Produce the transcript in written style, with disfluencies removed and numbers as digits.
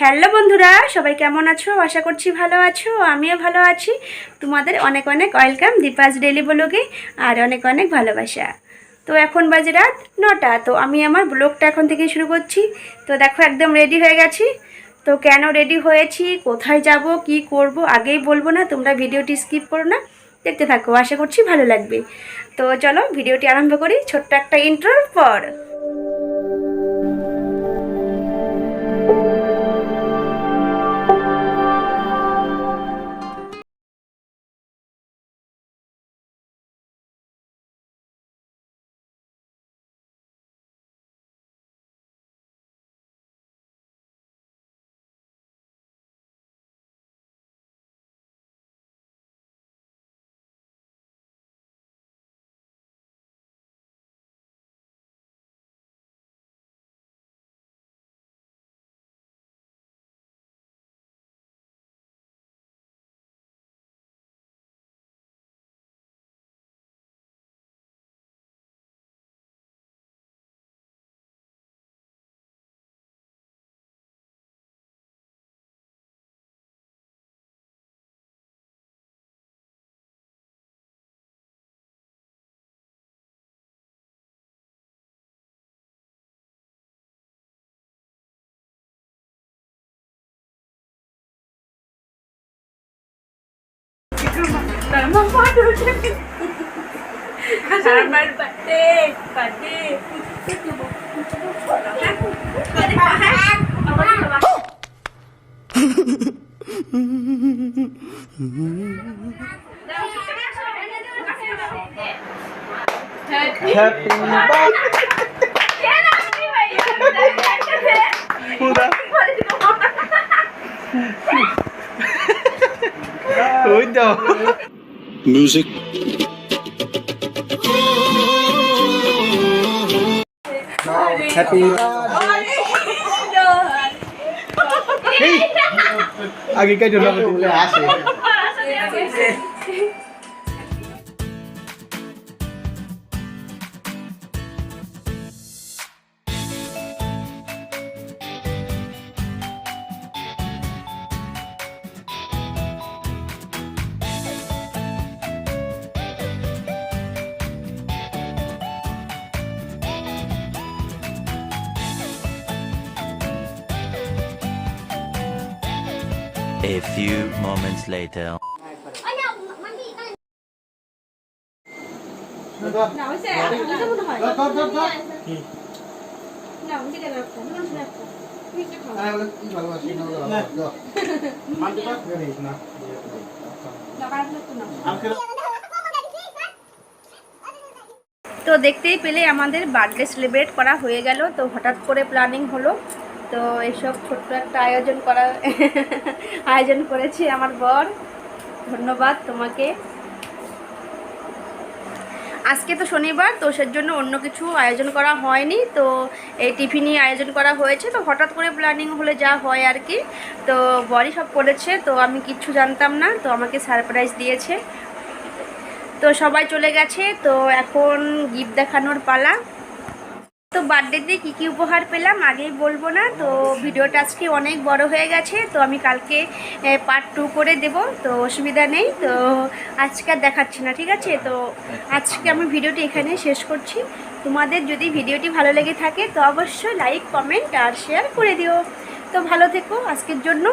Hello বন্ধুরা, সবাই কেমন আছো? আশা করছি ভালো আছো। আমিও ভালো আছি। তোমাদের অনেক অনেক ওয়েলকাম দীপাস ডেইলি ব্লগে, আর অনেক অনেক ভালোবাসা। তো এখন বাজে রাত 9টা। তো আমি আমার ব্লগটা এখন থেকে শুরু করছি। তো দেখো একদম রেডি হয়ে গেছি। তো কেন রেডি হয়েছি, কোথায় যাব, কি করব আগেই বলবো না, তোমরা ভিডিওটি স্কিপ করো না, দেখতে থাকো, আশা করছি ভালো লাগবে। তো চলো ভিডিওটি আরম্ভ করি ছোট্ট একটা ইন্ট্রোর পর। আমার birthday Happy Music. Happy. Hey. आगे क्या जोड़ा बोले आसे. A few moments later. তো দেখতেই পেলে আমাদের বার্থডে সেলিব্রেট করা হয়ে গেল। তো হঠাৎ করে প্ল্যানিং হলো, তো এসব ছোট্ট একটা আয়োজন করেছি আমার বর। ধন্যবাদ তোমাকে। আজকে তো শনিবার, তো সের জন্য অন্য কিছু আয়োজন করা হয়নি। তো এই টিফিনই আয়োজন করা হয়েছে। তো হঠাৎ করে প্ল্যানিং হলে যা হয় আর কি। তো বরই সব করেছে, তো আমি কিচ্ছু জানতাম না, তো আমাকে সারপ্রাইজ দিয়েছে। তো সবাই চলে গেছে, তো এখন গিফট দেখানোর পালা। তো বার্থডেতে কী কী উপহার পেলাম আগেই বলবো না, তো ভিডিওটা আজকে অনেক বড় হয়ে গেছে, তো আমি কালকে পার্ট 2 করে দেব, তো অসুবিধা নেই। তো আজকে আর দেখাচ্ছি না, ঠিক আছে? তো আজকে আমি ভিডিওটি এখানে শেষ করছি। তোমাদের যদি ভিডিওটি ভালো লেগে থাকে তো অবশ্যই লাইক, কমেন্ট আর শেয়ার করে দিও। তো ভালো থেকো আজকের জন্য।